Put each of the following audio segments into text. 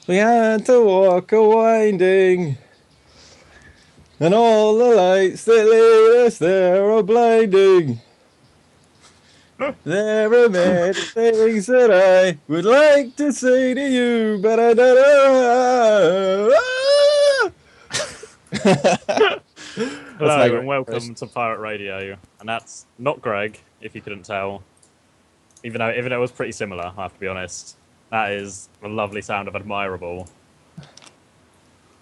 We had to walk a winding, and all the lights that lead us there are blinding. There are many things that I would like to say to you, but I don't know. That's my Hello and great welcome impression. to Pirate Radio, and that's not Greg, if you couldn't tell. Even though it was pretty similar, I have to be honest. That is a lovely sound of Admirable.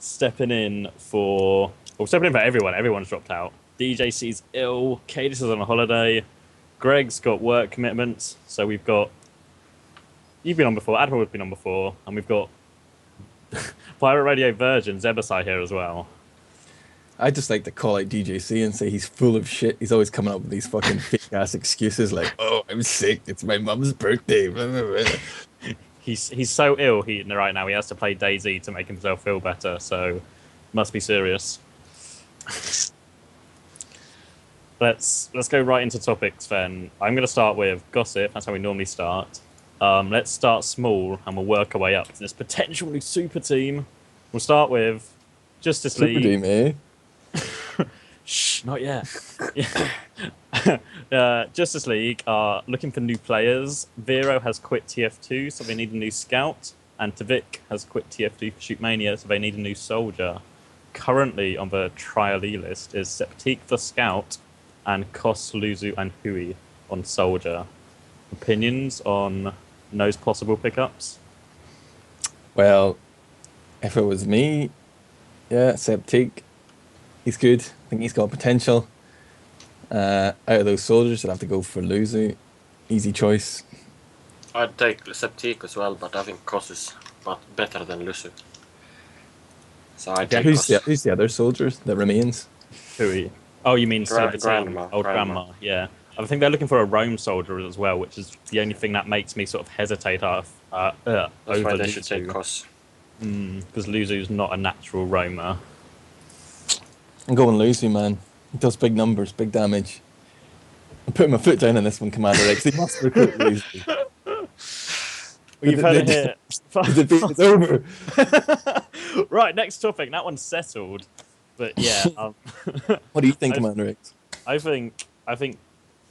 Stepping in for everyone. Everyone's dropped out. DJC's ill. Kaidus is on a holiday. Greg's got work commitments. So we've got you've been on before. Admirable's been on before, and we've got Pirate Radio Virgin Zebbosai here as well. I just like to call out DJC and say he's full of shit. He's always coming up with these fucking fake ass excuses like, "Oh, I'm sick. It's my mum's birthday." Blah, blah, blah. He's so ill right now. He has to play DayZ to make himself feel better. So must be serious. Let's go right into topics then. I'm going to start with gossip. That's how we normally start. Let's start small and we'll work our way up to this potential new super team. We'll start with Justice Super League. team, eh? Shh, not yet. Justice League are looking for new players. Vero has quit TF2, so they need a new scout. And Tavik has quit TF2 for Shoot Mania, so they need a new soldier. Currently on the trial-e list is Septique the scout and Kos, Luzu, and Hui on soldier. Opinions on those possible pickups? Well, if it was me, yeah, Septique, he's good. I think he's got potential. Out of those soldiers, I'd have to go for Luzu. Easy choice. I'd take Septique as well, but I think Kos is better than Lusu. So I'd take Who's Kos. who's the other soldiers that remains? Hui. Oh, you mean Grandma. 17? Old grandma, yeah. I think they're looking for a roam soldier as well, which is the only thing that makes me sort of hesitate That's over why they should take Luzu. Kos. Because Luzu's not a natural roamer. I'm going Luzu, man. He does big numbers, big damage. I'm putting my foot down on this one, CommanderX. They must recruit Luzu. Well, you've heard it here. The debate is over. Right, next topic. That one's settled. But yeah, What do you think, I- CommanderX? I think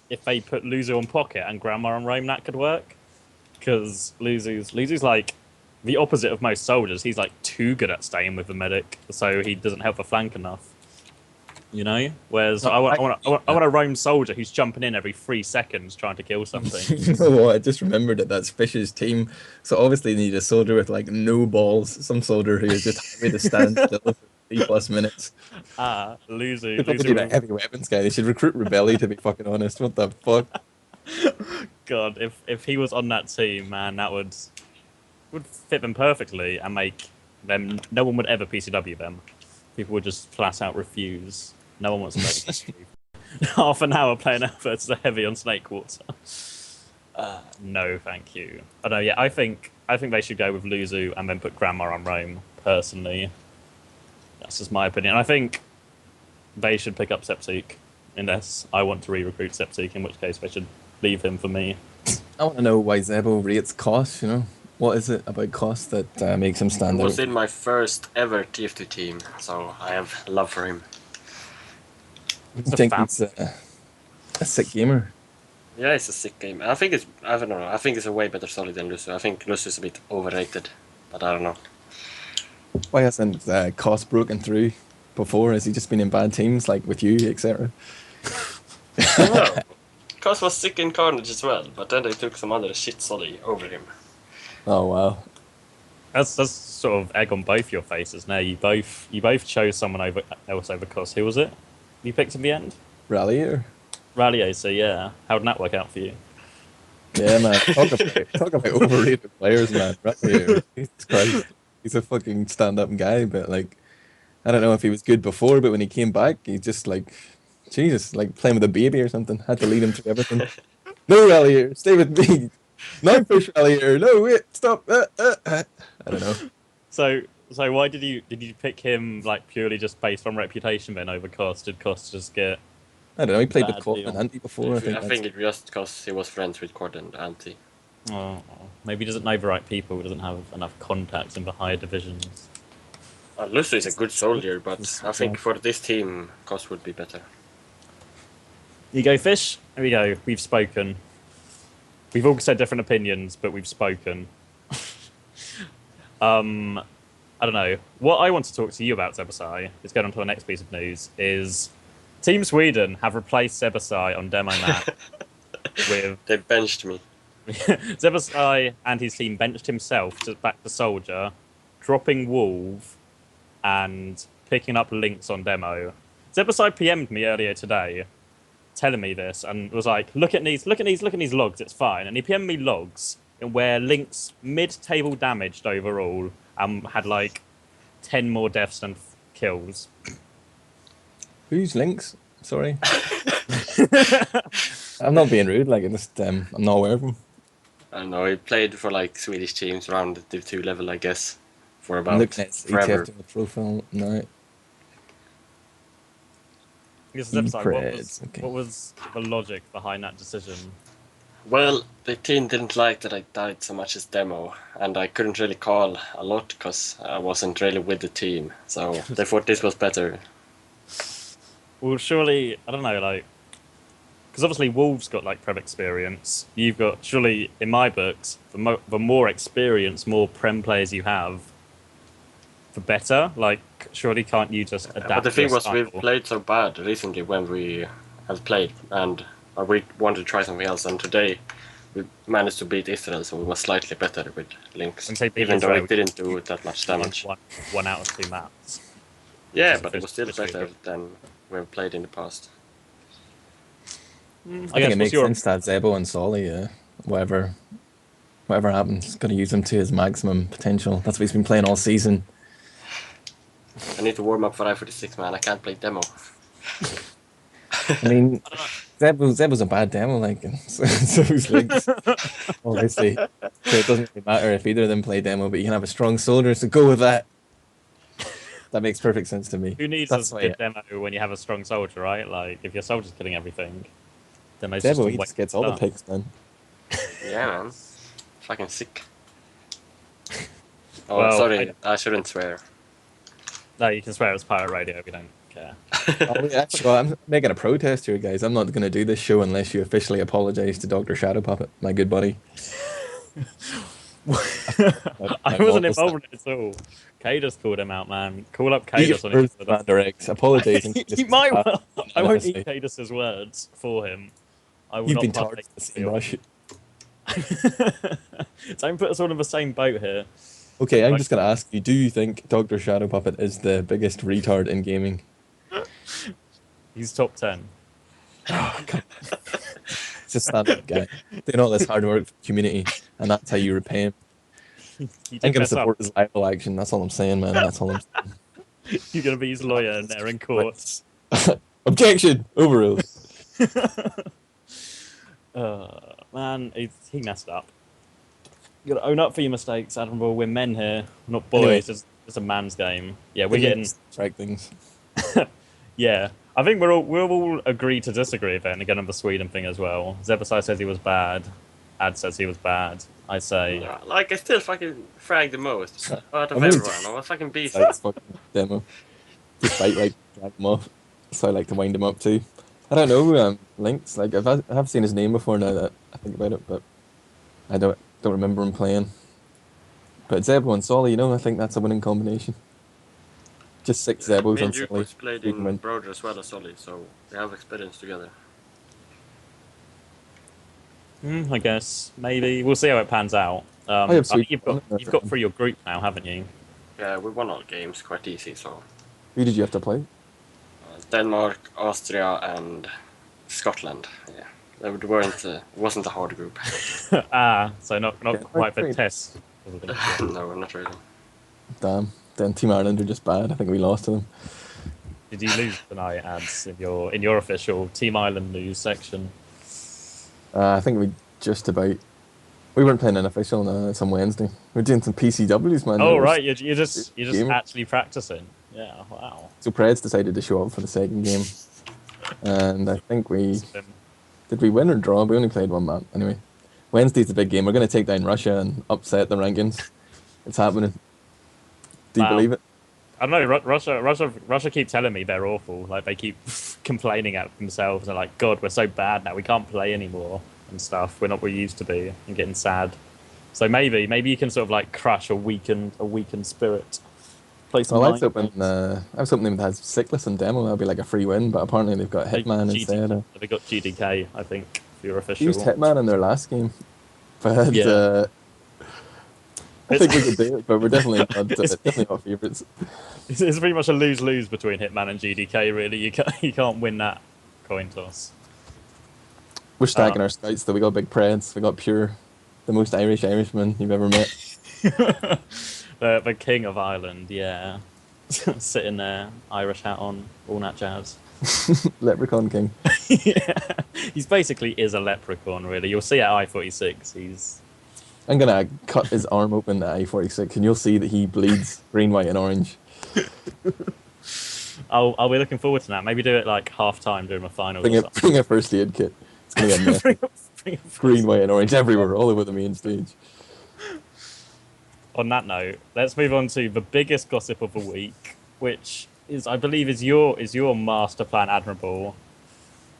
if they put Luzu on pocket and Grandma on roam, that could work. Because Luzu's like the opposite of most soldiers. He's like too good at staying with the medic, so he doesn't help the flank enough. You know, whereas No, I want a roam soldier who's jumping in every 3 seconds trying to kill something. You know what? I just remembered that that's Fish's team. So obviously they need a soldier with like no balls. Some soldier who is just happy to stand still for 3+ minutes. Luzu. They probably need a heavy weapons guy. They should recruit Rebelli, to be fucking honest. What the fuck? God, if he was on that team, man, that would fit them perfectly and make them. No one would ever PCW them. People would just flat out refuse. No one wants to make half an hour playing out versus a heavy on Snake Water. No, thank you. Oh no, yeah, I think they should go with Luzu and then put Grandma on Rome. Personally, that's just my opinion. I think they should pick up Septique unless I want to re-recruit Septique, in which case they should leave him for me. I want to know why Zebo rates cost, you know? What is it about cost that makes him He stand was out? in my first ever TF2 team, so I have love for him. I a think fab. he's a sick gamer. Yeah, it's a sick game. I think I don't know. I think it's a way better solid than Lusu. I think Lusu is a bit overrated, but I don't know. Why hasn't cost broken through before? Has he just been in bad teams like with you, etc.? I don't know. Kos was sick in Carnage as well, but then they took some other shit solid over him. Oh wow. That's sort of egg on both your faces. Now you both chose someone else over Cos. Who was it? You picked in the end? Rallier. Rallier. So yeah, how did that work out for you? Yeah, man. Talk about overrated players, man. Rallier. Jesus Christ. He's a fucking stand-up guy, but like, I don't know if he was good before, but when he came back, he just like, Jesus, like playing with a baby or something. Had to lead him through everything. No, Rallier, stay with me. No, push Rallier. No, wait, stop. I don't know. So why did you pick him like purely just based on reputation then over Cos? Did Cos just get I don't know. He played with bad Cop deal? and Andy before. I think. I think it's just because he was friends with Cord and Anti. Oh, maybe he doesn't know the right people. He doesn't have enough contacts in the higher divisions. Lusso is a good soldier, but I think Yeah. for this team, Cos would be better. Here you go, Fish. Here we go. We've spoken. We've all said different opinions, but we've spoken. I don't know. What I want to talk to you about, Zebbosai, is going on to our next piece of news, is Team Sweden have replaced Zebbosai on demo map with They benched me. Zebbosai and his team benched himself back to Soldier, dropping Wolf and picking up Lynx on demo. Zebbosai PM'd me earlier today, telling me this, and was like, look at these logs, it's fine. And he PM'd me logs where Lynx mid-table damaged overall and had like 10 more deaths than kills. Who's Lynx? Sorry. I'm not being rude, like, I'm not aware of him. I don't know, he played for like Swedish teams around the Div 2 level, I guess, for I'm about looking at forever. ETF profile. No. What was the logic behind that decision? Well, the team didn't like that I died so much as demo, and I couldn't really call a lot because I wasn't really with the team, so they thought this was better. Well, surely, I don't know, like, because obviously Wolves got like prem experience. You've got, surely, in my books, the more experience, more prem players you have, the better. Like, surely can't you just adapt? But the thing your was, we've style? played so bad recently when we have played, and we wanted to try something else, and today we managed to beat Israel, so we were slightly better with Lynx, When they beat even though Israel, it didn't do that much damage. One out of 2 maps. Yeah, is but it was still officially better good. than we've played in the past. I I think guess, it makes sense that Zebo and Solly, whatever happens, got to use him to his maximum potential. That's what he's been playing all season. I need to warm up for I-46, man. I can't play demo. I mean, Zebo's a bad demo, like, so's Lynx, obviously. So it doesn't really matter if either of them play demo, but you can have a strong soldier, so go with that. That makes perfect sense to me. Who needs That's a why good demo when you have a strong soldier, right? Like, if your soldier's killing everything, then it's Zebo, just he a just gets all the picks, man. Yeah, man. Fucking sick. Oh, Well, sorry. I shouldn't swear. No, you can swear it's pirate radio. We don't care. Well, I'm making a protest here, guys. I'm not going to do this show unless you officially apologize to Dr. Shadow Puppet, my good buddy. I wasn't involved in it at all. Kaidus called him out, man. Call up Eat Kaidus on his CommanderX. Apologizing. He might well. I won't eat Kaidus's words for him. I will You've not been partake targeted in the the same rush. Don't put us all in the same boat here. Okay, I'm just going to ask you, do you think Dr. Shadow Puppet is the biggest retard in gaming? He's top 10. It's a stand-up guy. Doing all this hard work for the community, and that's how you repay him. He I'm did going to mess up. support his libel action. That's all I'm saying, man. That's all I'm saying. You're going to be his lawyer in there in court. Objection! Overruled. Man, he messed up. You got to own up for your mistakes, Admirable. We're men here, not boys. Anyway. It's a man's game. Yeah, we're getting. Strike things. Yeah, I think we'll all agree to disagree then. Again, on the Sweden thing as well. Zebbosai says he was bad. Ad says he was bad. I say. Yeah, like, I still fucking fragged the most out of I mean, everyone. I was fucking beast. Like, fucking demo. Just fight like drag him off. So I like to wind him up too. I don't know, Lynx. Like I have seen his name before now that I think about it, but I don't remember him playing. But Zebo and Solly, I think that's a winning combination. Just 6 Zebos Me on and Solly. Jukos played You can in win. Broder as well as Solid, so we have experience together. I guess maybe we'll see how it pans out. I have Sweden You've got through your group now, haven't you? Yeah, we won all games quite easy, so Who did you have to play? Denmark, Austria, and Scotland. Yeah, they weren't. Wasn't a hard group. So not Yeah, quite the great. test. No, not really. Damn. Then Team Ireland are just bad. I think we lost to them. Did you lose tonight, Ads, in your official Team Island news section? I think we just about. We weren't playing an official. No, it's on Wednesday. We're doing some PCWs, man. Oh right, you're just gamer. actually practicing. Yeah, wow. So Preds decided to show up for the second game, and I think did we win or draw? We only played one map anyway. Wednesday's a big game. We're going to take down Russia and upset the rankings. It's happening. Do you Wow. believe it? I don't know. Russia keep telling me they're awful. Like they keep complaining at themselves. They're like, God, we're so bad now. We can't play anymore and stuff. We're not what we used to be, and getting sad. So maybe you can sort of like crush a weakened spirit. Play some Well, mind games. I was hoping they had Sickless and Demo. That'd be like a free win, but apparently they've got Hitman instead. They got GDK, I think, for your They used official. Hitman in their last game, but Yeah. I think we could do it. But we're It's- definitely not favourites. It's pretty much a lose-lose between Hitman and GDK. Really, you can't win that coin toss. We're stacking our scouts though. We got big Preds. We got Pure, the most Irish Irishman you've ever met. The king of Ireland, yeah, sitting there, Irish hat on, all that jazz. Leprechaun King. Yeah, he's basically is a leprechaun. Really, you'll see at I-46. He's I'm gonna cut his arm open at I-46, and you'll see that he bleeds green, white, and orange. I'll be looking forward to that. Maybe do it like half time during the finals. Bring a first aid kit. It's gonna get messy. Bring Green, white, and orange everywhere, all over the main stage. On that note, let's move on to the biggest gossip of the week, which is, I believe, is your master plan admirable.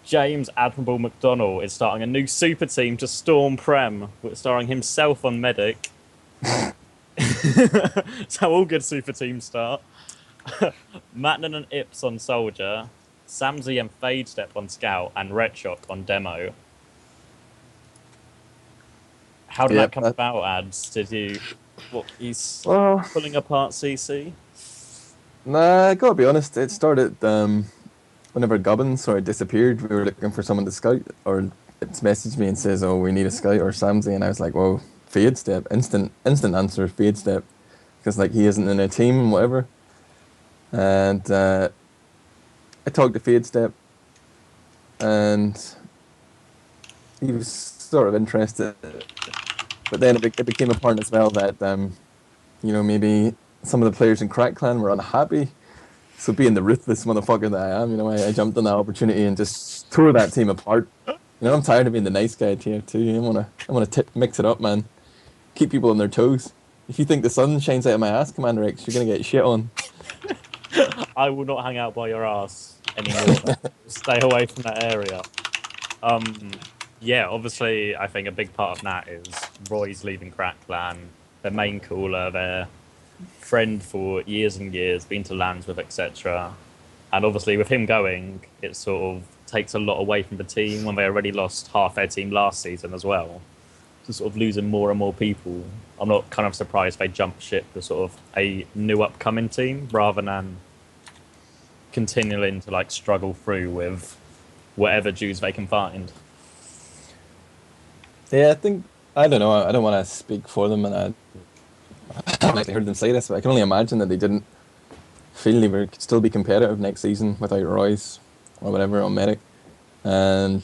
James Admirable McDonnell is starting a new super team to storm Prem, starring himself on Medic. That's how all good super teams start. Matnan and Ips on Soldier, Samsey and Fade Step on Scout, and Red Shock on Demo. How did that come about, Ads? Did you... What, he's pulling apart CC? Nah, I gotta be honest, it started whenever Gubbins sort of disappeared. We were looking for someone to scout, or it's messaged me and says, "Oh, we need a scout or Samsey," and I was like, "Whoa, Fade Step, instant answer, Fade Step," because like he isn't in a team and whatever. And I talked to Fade Step, and he was sort of interested, but then it became apparent as well that maybe some of the players in Crack Clan were unhappy. So being the ruthless motherfucker that I am, I jumped on that opportunity and just tore that team apart. I'm tired of being the nice guy at TF2. I wanna mix it up, man. Keep people on their toes. If you think the sun shines out of my ass, CommanderX, you're gonna get shit on. I will not hang out by your ass anymore. Stay away from that area. Yeah, obviously, I think a big part of that is Roy's leaving Crack Clan, their main cooler, their friend for years and years, been to lands with, etc. And obviously, with him going, it sort of takes a lot away from the team when they already lost half their team last season as well. So sort of losing more and more people. I'm not kind of surprised they jumped ship to sort of a new upcoming team rather than continuing to like struggle through with whatever Jews they can find. Yeah, I don't know. I don't want to speak for them, and I haven't actually heard them say this, but I can only imagine that they didn't feel they could still be competitive next season without Royce or whatever on Medic. And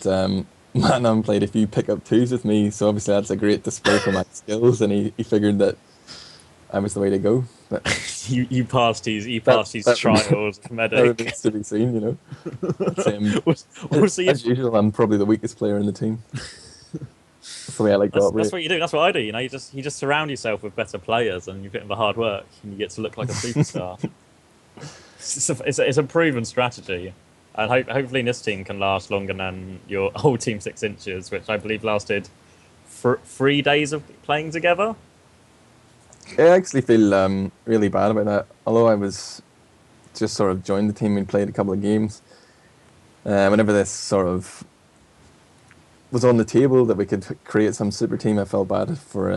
Manam played a few pick-up twos with me, so obviously that's a great display for my skills, and he figured that I was the way to go. But you passed his trials of that Medic. remains to be seen, We'll see as usual, I'm probably the weakest player in the team. That's the way I like to operate. That's what you do. That's what I do. You just surround yourself with better players, and you put in the hard work, and you get to look like a superstar. It's a proven strategy, and hopefully this team can last longer than your old team 6 inches, which I believe lasted 3 days of playing together. I actually feel really bad about that. Although I was just sort of joined the team and played a couple of games. Whenever this sort of was on the table that we could create some super team, I felt bad for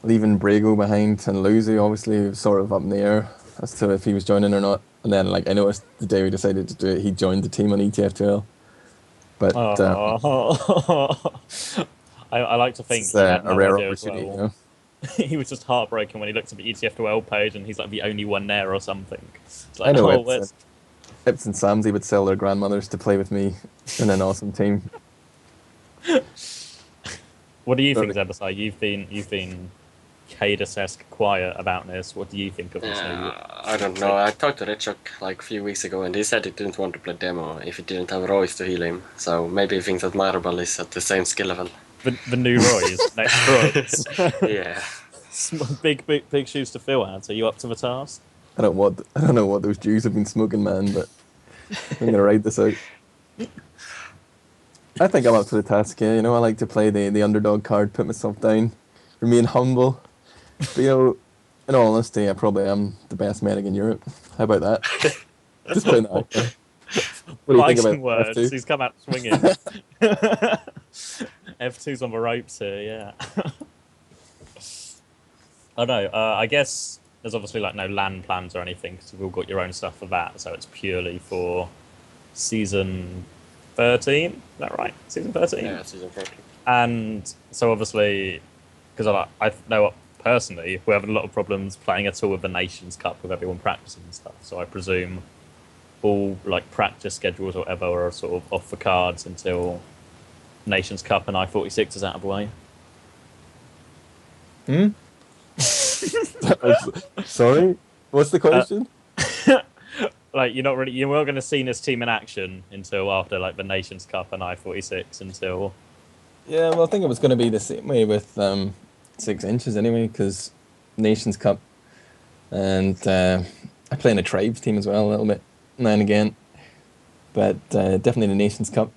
leaving Brago behind, and Luzi obviously was sort of up in the air as to if he was joining or not. And then I noticed the day we decided to do it, he joined the team on ETF2L. But I like to think it's a rare opportunity, well. He was just heartbroken when he looked at the ETF2L page and he's like the only one there or something. It's like, I know Ips and Samsey would sell their grandmothers to play with me in an awesome team. What do you think, Zebbosai? You've been Kaidus-esque quiet about this. What do you think of this new? I don't know. I talked to Richok like a few weeks ago, and he said he didn't want to play demo if he didn't have Royce to heal him. So maybe he thinks that Admirable is at the same skill level. the new Roy's next Roy's. Yeah. Big shoes to fill. Ant. Are you up to the task? I don't know what those Jews have been smoking, man, but I'm gonna write this out. I think I'm up to the task. Yeah, I like to play the underdog card, put myself down, remain humble. But in all honesty, I probably am the best medic in Europe. How about that? Just putting that out there. What do you think about Fighting words. F2? He's come out swinging. F2's on the ropes here. Yeah. I know. I guess there's obviously like no LAN plans or anything because you've all got your own stuff for that. So it's purely for season 13. Is that right? Season 13. Yeah, season 13. And so obviously, because I know personally, we're having a lot of problems playing at all with the Nations Cup with everyone practicing and stuff. So I presume all like practice schedules or whatever are sort of off the cards until Nations Cup and I-46 is out of the way. Sorry, what's the question? Like you weren't going to see this team in action until after like the Nations Cup and I-46 until. Yeah, well, I think it was going to be the same way with 6 inches anyway, because Nations Cup, and I play in a tribes team as well a little bit now and again, but definitely the Nations Cup,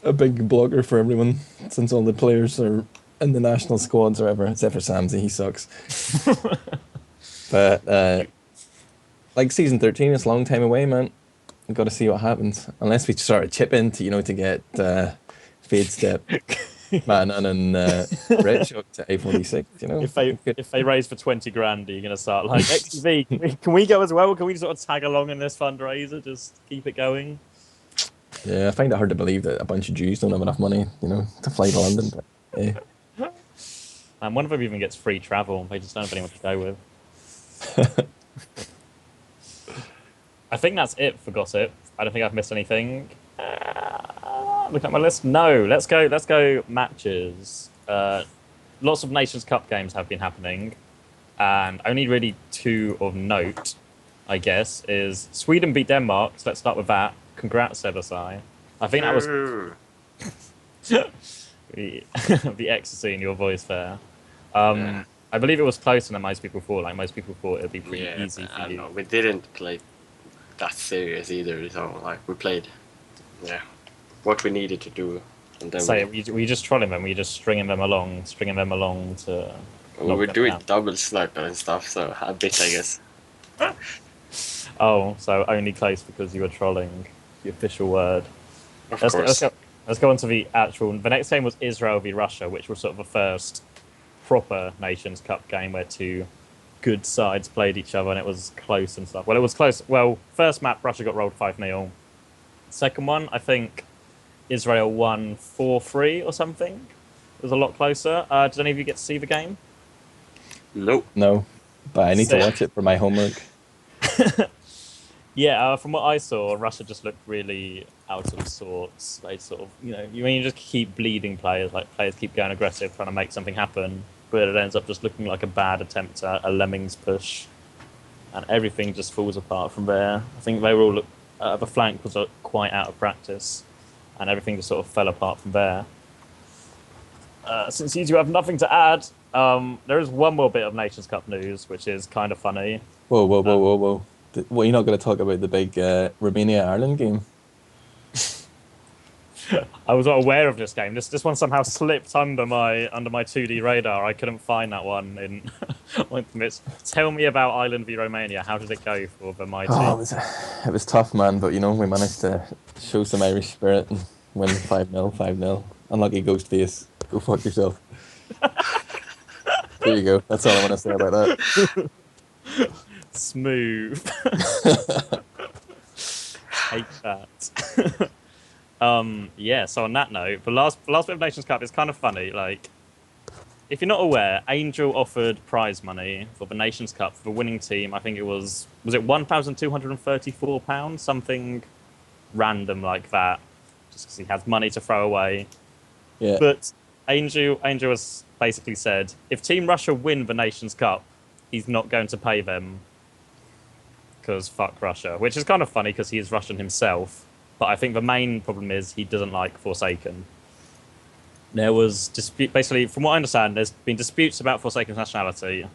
a big blocker for everyone since all the players are in the national squads or whatever, except for Samsey, he sucks. But like season 13, it's a long time away, man. We've got to see what happens, unless we start a chip in to get Fade Step, Manon and Red Shock to A46. If they raise for 20 grand, are you going to start like XTV? Can we go as well? Can we sort of tag along in this fundraiser? Just keep it going. Yeah, I find it hard to believe that a bunch of Jews don't have enough money, to fly to London. But, yeah. And one of them even gets free travel. They just don't have anyone to go with. I think that's it for gossip. I don't think I've missed anything. Look at my list. No, let's go matches. Lots of Nations Cup games have been happening, and only really 2 of note, I guess, is Sweden beat Denmark. So let's start with that. Congrats, Zebbosai. I think that was the ecstasy in your voice there. Yeah. I believe it was closer than most people thought. Like most people thought it'd be pretty easy for you. Know. We didn't play that serious either. So like we played, what we needed to do. And then so were you just trolling them? Were you just stringing them along to? We were doing double sniper and stuff. So a bit, I guess. Oh, so only close because you were trolling. The official word. Of course. Let's go on to the actual. The next game was Israel v Russia, which was sort of the first proper Nations Cup game where 2 good sides played each other, and it was close and stuff. Well, it was close. Well, first map Russia got rolled 5-0. Second one, I think Israel won 4-3 or something. It was a lot closer. Did any of you get to see the game? Nope. No, but I need to watch it for my homework. Yeah, from what I saw, Russia just looked really out of sorts. They sort of, you just keep bleeding players, like players keep going aggressive, trying to make something happen, but it ends up just looking like a bad attempt at a Lemmings push, and everything just falls apart from there. I think they were all, the flank was quite out of practice, and everything just sort of fell apart from there. Since you two have nothing to add, there is one more bit of Nations Cup news, which is kind of funny. Whoa. Well, you're not going to talk about the big Romania-Ireland game? I was not aware of this game. This one somehow slipped under my 2D radar. I couldn't find that one in. Tell me about Ireland v Romania. How did it go for the my team? Oh, it was tough, man. But we managed to show some Irish spirit and win 5-0. Unlucky ghost face. Go fuck yourself. There you go. That's all I want to say about that. Smooth. Hate that. Yeah, so on that note, the last bit of Nations Cup is kind of funny. Like, if you're not aware, Angel offered prize money for the Nations Cup for the winning team. I think it was it £1,234, something random like that, just because he has money to throw away. Yeah. But Angel has basically said, if Team Russia win the Nations Cup, he's not going to pay them because fuck Russia, which is kind of funny because he is Russian himself. But I think the main problem is he doesn't like Forsaken. There was dispute. Basically, from what I understand, there's been disputes about Forsaken's nationality,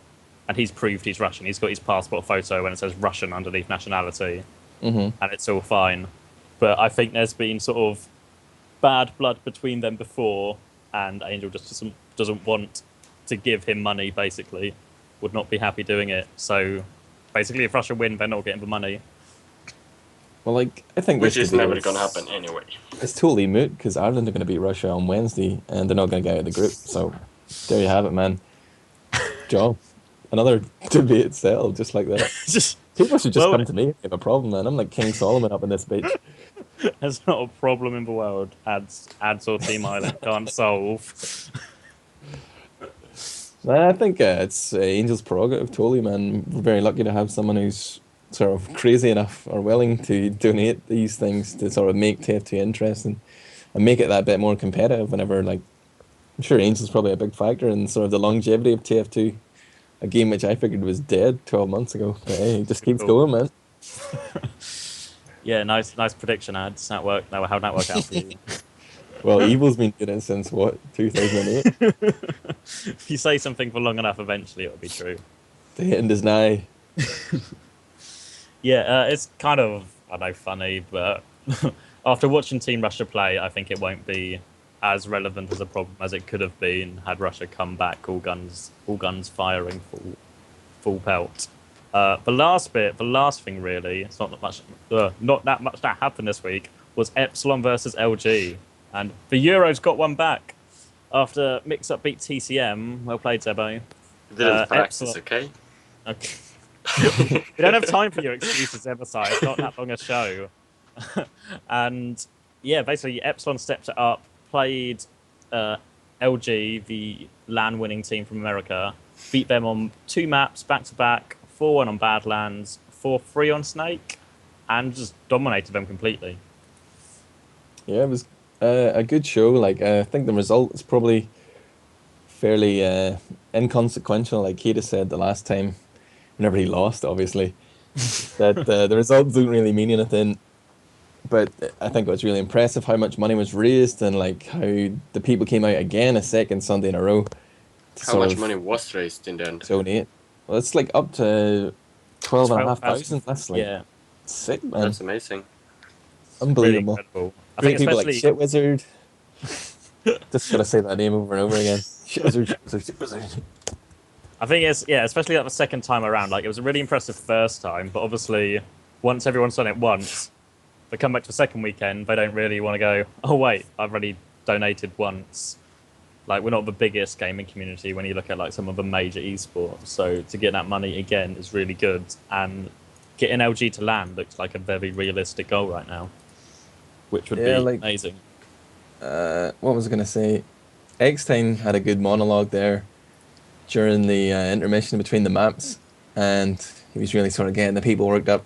and he's proved he's Russian. He's got his passport photo when it says Russian underneath nationality, Hmm. and it's all fine. But I think there's been sort of bad blood between them before, and Angel just doesn't want to give him money. Basically, would not be happy doing it. So, basically, if Russia win, they're not getting the money. Well, like, I think Which this is debate never gonna happen anyway. it's totally moot because Ireland are going to beat Russia on Wednesday and they're not going to get out of the group. So there you have it, man. Job. Another debate settled just like that. Just People should just well, come to me if they have a problem, man. I'm like King Solomon up in this bitch. there's not a problem in the world. Ads or Team Island can't solve. I think it's Angel's prerogative, totally, man. We're very lucky to have someone who's sort of crazy enough or willing to donate these things to sort of make TF2 interesting and make it that bit more competitive whenever, like, I'm sure Angel's probably a big factor in sort of the longevity of TF2, a game which I figured was dead 12 months ago. But hey, it just keeps going, man. Yeah, nice prediction, Ads. That worked. How'd that work out for you? Well, Evil's been doing it since what, 2008? If you say something for long enough, eventually it'll be true. The end is nigh. Yeah, it's kind of, I know, funny, but after watching Team Russia play, I think it won't be as relevant as a problem as it could have been had Russia come back all guns firing full pelt. The last thing really, it's not that much that happened this week, was Epsilon versus LG, and the Euros got one back after Mix-Up beat TCM. Well played, Zebo. You didn't practice, Epsilon. okay? Okay. We don't have time for your excuses, Zebbosai. It's not that long a show. And yeah, basically Epsilon stepped it up, played LG, the LAN winning team from America, beat them on 2 maps back to back, 4-1 on Badlands, 4-3 on Snake, and just dominated them completely. Yeah, it was a good show. Like, I think the result is probably fairly inconsequential. Like Kaidus said the last time, whenever he lost, obviously, that the results don't really mean anything. But I think it was really impressive how much money was raised and like how the people came out again a second Sunday in a row to How sort much of money was raised in the end? donate. Well, it's like up to 12,500. That's like Yeah, sick, man. That's amazing. really Unbelievable. incredible. I Great think people like especially Shit Wizard. Just gotta say that name over and over again. Shit Wizard, Shit Wizard, Shit Wizard. I think it's especially like the second time around. Like it was a really impressive first time, but obviously once everyone's done it once, they come back to the second weekend, they don't really want to go, oh wait, I've already donated once. Like we're not the biggest gaming community when you look at like some of the major esports. So to get that money again is really good, and getting LG to land looks like a very realistic goal right now, which would be amazing. What was I gonna say? X-Time had a good monologue there during the intermission between the maps, and he was really sort of getting the people worked up.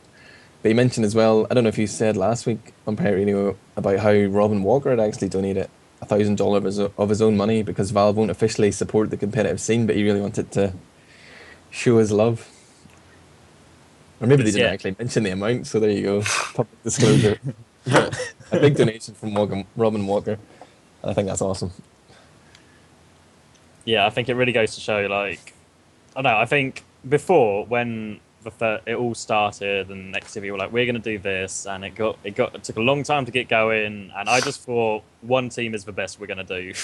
But he mentioned as well, I don't know if you said last week on Pirate Radio about how Robin Walker had actually donated $1,000 of his own money because Valve won't officially support the competitive scene, but he really wanted to show his love. Or maybe they didn't actually mention the amount, so there you go. Public disclosure. A big donation from Robin Walker. I think that's awesome. Yeah, I think it really goes to show, like, I don't know, I think before when it all started and XTV were like, we're going to do this, and it took a long time to get going, and I just thought one team is the best we're going to do.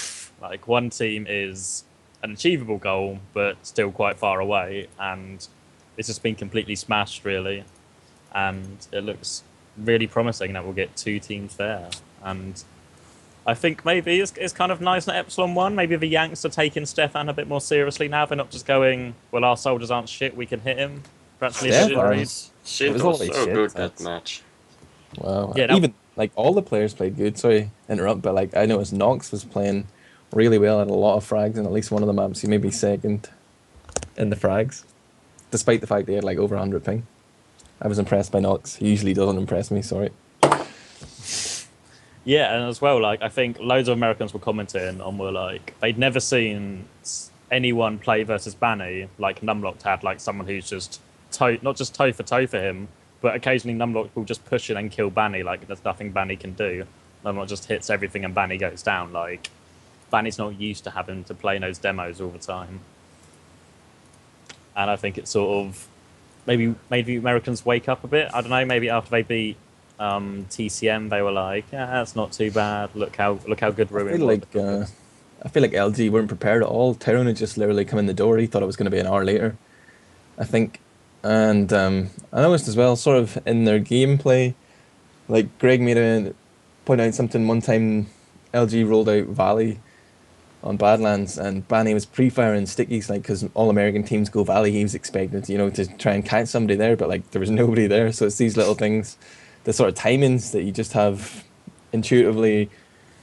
Like, one team is an achievable goal, but still quite far away, and it's just been completely smashed, really, and it looks really promising that we'll get 2 teams there, and I think maybe it's kind of nice that Epsilon won. Maybe the Yanks are taking Stefan a bit more seriously now. They're not just going, well, our soldiers aren't shit, we can hit him. Actually, Shit was so good that match. Wow. Yeah, even like all the players played good. Sorry, interrupt, but like I noticed Nox was playing really well at a lot of frags, and at least one of the maps he may be second in the frags, despite the fact they had like over 100 ping. I was impressed by Nox. He usually doesn't impress me. Sorry. Yeah, and as well, like I think loads of Americans were commenting on were like they'd never seen anyone play versus Banny like Numlocked had, like someone who's just not just toe for him, but occasionally Numlocked will just push it and kill Banny. Like there's nothing Banny can do. Numlocked just hits everything and Banny goes down. Like Vanny's not used to having to play those demos all the time. And I think it sort of maybe made the Americans wake up a bit. I don't know, maybe after they beat TCM, they were like, yeah, that's not too bad. Look how good Ruin was. I feel like LG weren't prepared at all. Tyrone had just literally come in the door. He thought it was going to be an hour later, I think. And I noticed as well, sort of in their gameplay, like Greg made a point out something one time. LG rolled out Valley on Badlands, and Banny was pre-firing stickies, like because all American teams go Valley. He was expecting, to try and catch somebody there, but like there was nobody there. So it's these little things, the sort of timings that you just have intuitively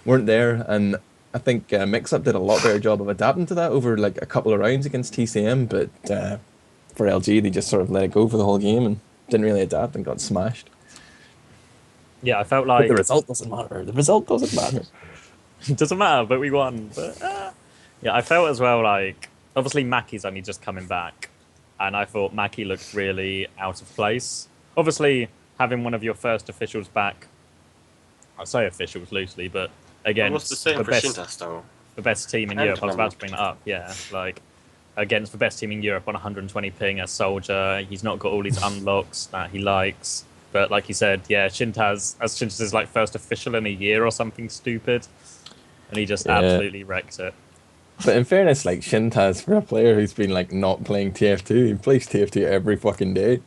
weren't there, and I think Mix-Up did a lot better job of adapting to that over like a couple of rounds against TCM, but for LG they just sort of let it go for the whole game and didn't really adapt and got smashed. Yeah, I felt But like the result doesn't matter. The result doesn't matter. it doesn't matter, but we won. But yeah, I felt as well like obviously Mackie's only just coming back, and I thought Mackie looked really out of place. Obviously, having one of your first officials back, I say officials loosely, but against It was the same for Shintas, though. the best team in And Europe. I was about to bring that up. Yeah, like against the best team in Europe on 120 ping as Soldier. He's not got all these unlocks that he likes. But like you said, yeah, Shintas is like first official in a year or something stupid, and he just absolutely wrecked it. But in fairness, like Shintaz, for a player who's been like not playing TF2, he plays TF2 every fucking day.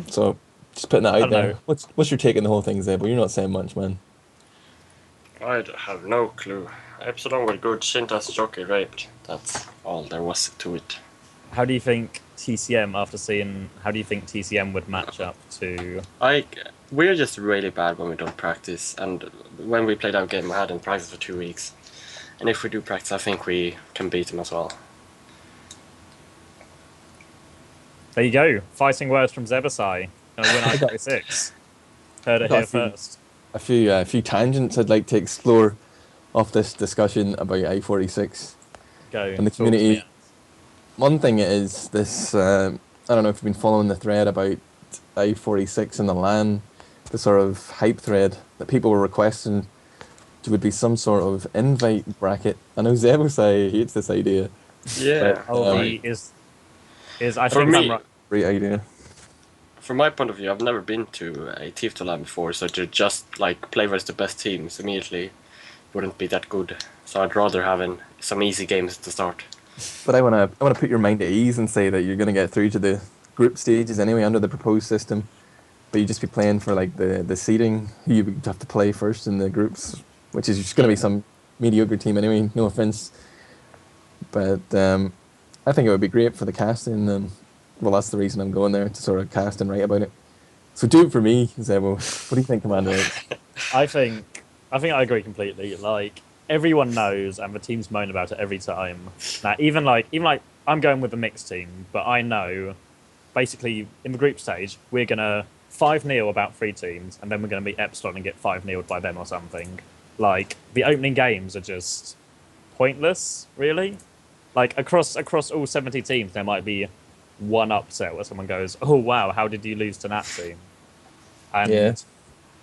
So just putting that out there. know. What's your take on the whole thing, Zebo? You're not saying much, man. I have no clue. Epsilon were good, Shintas jockey raped. That's all there was to it. How do you think TCM, how do you think TCM would match up to... We're just really bad when we don't practice, and when we played our game, we hadn't practiced for 2 weeks. And if we do practice, I think we can beat them as well. There you go. Fighting words from Zebbosai. Gonna win I-46. Heard it here first. A few tangents I'd like to explore off this discussion about I-46 and the community. One thing is this, I don't know if you've been following the thread about I-46 and the LAN, the sort of hype thread that people were requesting would be some sort of invite bracket. I know Zebbosai hates this idea. Yeah. But, he is I think I'm right. Great idea. From my point of view, I've never been to a TF2 LAN before, so to just like play versus the best teams immediately wouldn't be that good. So I'd rather having some easy games to start. But I wanna put your mind at ease and say that you're gonna get through to the group stages anyway under the proposed system. But you just be playing for like the seeding, who you would have to play first in the groups, which is just gonna be some mediocre team anyway. No offense, but I think it would be great for the casting, and well, that's the reason I'm going there, to sort of cast and write about it. So do it for me, Zebo. What do you think, CommanderX? I think I agree completely. Like everyone knows, and the teams moan about it every time. Now, even like I'm going with the mixed team, but I know basically in the group stage we're gonna 5-0 about 3 teams, and then we're gonna beat Epsilon and get 5-0'd by them or something. Like the opening games are just pointless, really. Like across all 70 teams, there might be one upset where someone goes, "Oh wow, how did you lose to that team?" And Yeah.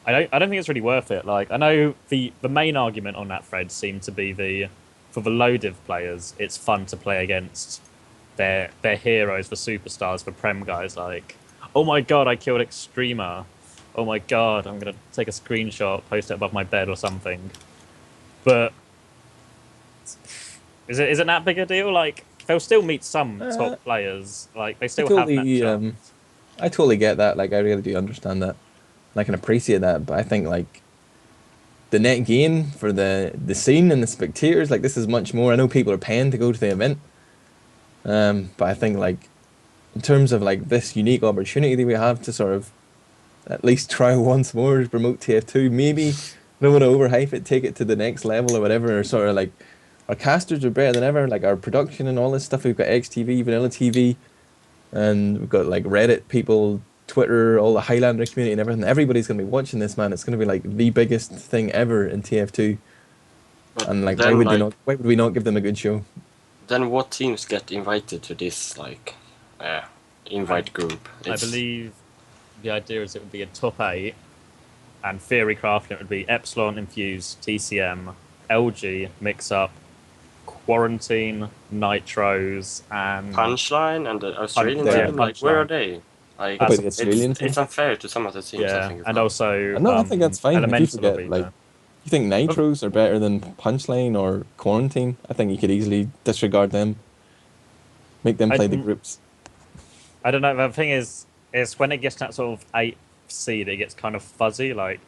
I don't think it's really worth it. Like I know the main argument on that thread seemed to be for the low div players, it's fun to play against their heroes, the superstars, the prem guys. Like, oh my god, I killed Extremer. Oh my god, I'm gonna take a screenshot, post it above my bed or something. But is it that big a deal? Like they'll still meet some top players. Like they still have that chance. I totally get that. Like I really do understand that. And I can appreciate that. But I think like the net gain for the scene and the spectators, like this is much more. I know people are paying to go to the event, but I think like in terms of like this unique opportunity that we have to sort of at least try once more to promote TF2, maybe I don't want to overhype it, take it to the next level or whatever, or sort of like our casters are better than ever, like our production and all this stuff. We've got XTV, Vanilla TV, and we've got like Reddit people, Twitter, all the Highlander community and everything. Everybody's going to be watching this, man. It's going to be like the biggest thing ever in TF2. But and like, then, why would we not give them a good show? Then what teams get invited to this like invite group? I believe the idea is it would be a top 8, and theory crafting, it would be Epsilon, Infuse, TCM, LG, Mix Up, Quarantine, Nitros, and Punchline and the Australian Yeah. team, like, where are Punchline. they? Like, What about the Australian team? it's unfair to some of the teams, I Yeah, think. As and well. also No, I think that's fine. If you Elemental will forget, be like, there. you think Nitros are better than Punchline or Quarantine, I think you could easily disregard them, make them play the groups. I don't know. The thing is when it gets to that sort of 8th seed, it gets kind of fuzzy. Like,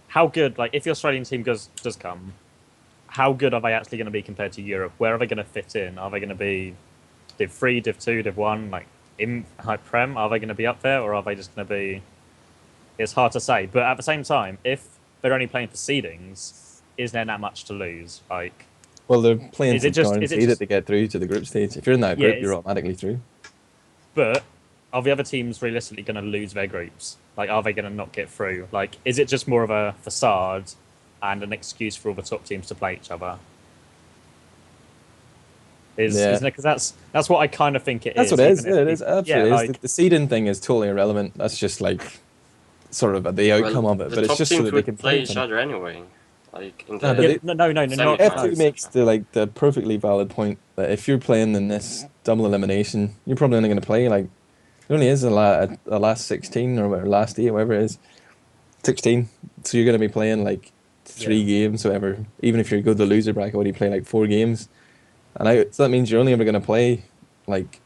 how good? Like, if the Australian team does come, how good are they actually going to be compared to Europe? Where are they going to fit in? Are they going to be Div 3, Div 2, Div 1, like in high Prem? Are they going to be up there, or are they just going to be? It's hard to say. But at the same time, if they're only playing for seedings, is there that much to lose? Like, Well, they're playing Is to it just- guarantee that they get through to the group stage. If you're in that Yeah, group, you're automatically through. but are the other teams realistically going to lose their groups? Like, are they going to not get through? Like, is it just more of a facade and an excuse for all the top teams to play each other? Isn't it? Because that's what I kind of think it That's is. what it is. even Yeah, if it is. you- Absolutely Yeah, is. like, The seeding thing is totally irrelevant. That's just like sort of the outcome of it. the But it's top just so teams that they would can play each each other anyway. Like, in No, the but no, not F2 semi-finals. makes the perfectly valid point that if you're playing in this double elimination, you're probably only going to play like it only is a last 16 or whatever, last 8, whatever it is, 16. So you're going to be playing like 3 games, whatever. Even if you go to the loser bracket, what do you play like 4 games? So that means you're only ever going to play like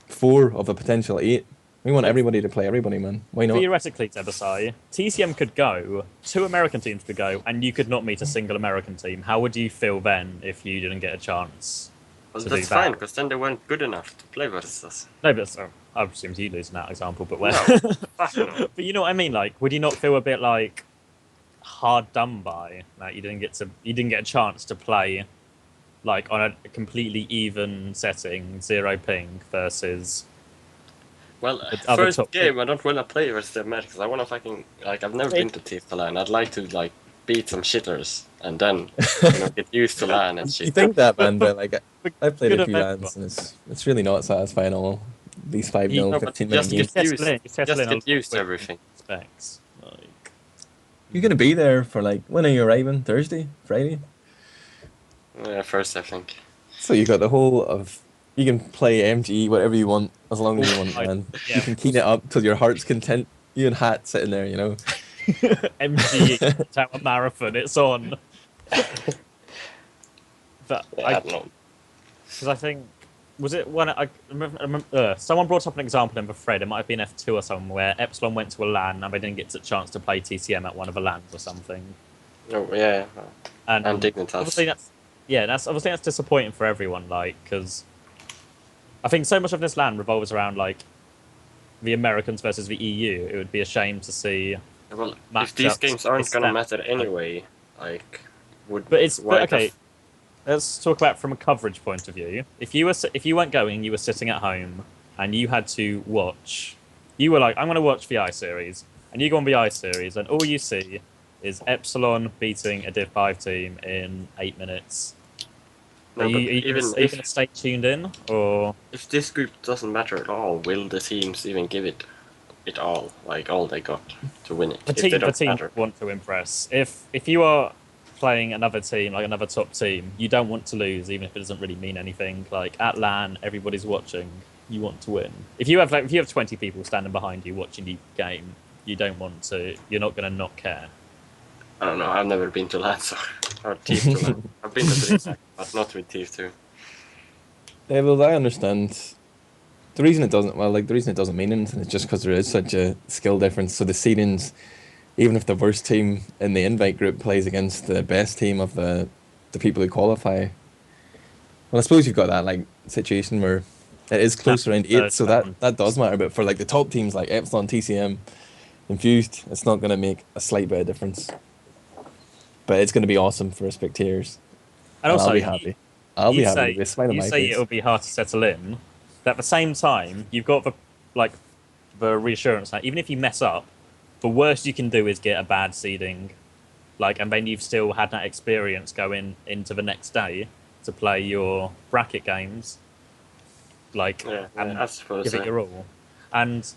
4 of a potential 8. We want everybody to play everybody, man. Why not? Theoretically, Zebbosai, TCM could go, 2 American teams could go, and you could not meet a single American team. How would you feel then if you didn't get a chance? Well, to that's do fine, that? because then they weren't good enough to play versus us. No, but I assume you lose in that example. But No, fuck no. but you know what I mean? Like, would you not feel a bit like hard done by that you didn't get a chance to play like on a completely even setting, 0 ping versus Well, other first top game, I don't want to play versus the Americans. I want to fucking, like, I've never been to TF2 LAN. I'd like to, like, beat some shitters and then, get used to LAN and shit. You think that, man, but like I've played Good a few event, lands and it's really not satisfying all. These 5-0, No, but 15-minute just games. get used to everything. Specs. Like, You're gonna be there for like when are you arriving? Thursday, Friday? Yeah, first, I think. So you got the whole of you can play MG whatever you want as long as you want, man. Yeah. You can keen it up till your heart's content. You and Hat sitting there, you know. MG Tower Marathon, it's on. But Yeah, I don't know. because I think was it when I remember someone brought up an example in the thread. It might have been F2 or somewhere. Epsilon went to a LAN and they didn't get a chance to play TCM at one of the LANs or something. Oh, yeah. And Dignitas. obviously that's disappointing for everyone. Like, because I think so much of this LAN revolves around like the Americans versus the EU. It would be a shame to see. Well, if these matchups games aren't gonna established. matter anyway, like, But why okay. Let's talk about from a coverage point of view. If you weren't going, you were sitting at home and you had to watch. You were like, I'm going to watch the I series, and you go on the I series, and all you see is Epsilon beating a Div 5 team in 8 minutes. No, Are but you going to stay tuned in, or if this group doesn't matter at all, will the teams even give it all, like all they got to win it? the if they team don't matter. want to impress? If you are playing another team, like another top team, you don't want to lose, even if it doesn't really mean anything. Like at LAN, everybody's watching. You want to win. If you have 20 people standing behind you watching the game, you don't want to. You're not going to not care. I don't know. I've never been to LAN, or TF2 LAN. I've been to DreamHack, but not with TF2. Yeah, well, I understand. The reason it doesn't mean anything is just because there is such a skill difference. So the seedings, even if the worst team in the invite group plays against the best team of the people who qualify, well, I suppose you've got that like situation where it is close around 8, so that does matter. But for like the top teams like Epsilon, TCM, Infused, it's not going to make a slight bit of difference. But it's going to be awesome for spectators. And also, I'll be happy. I'll be happy with a smile on my face. It'll be hard to settle in. But at the same time, you've got the reassurance that even if you mess up, the worst you can do is get a bad seeding, and then you've still had that experience going into the next day to play your bracket games, I suppose, give it your all. And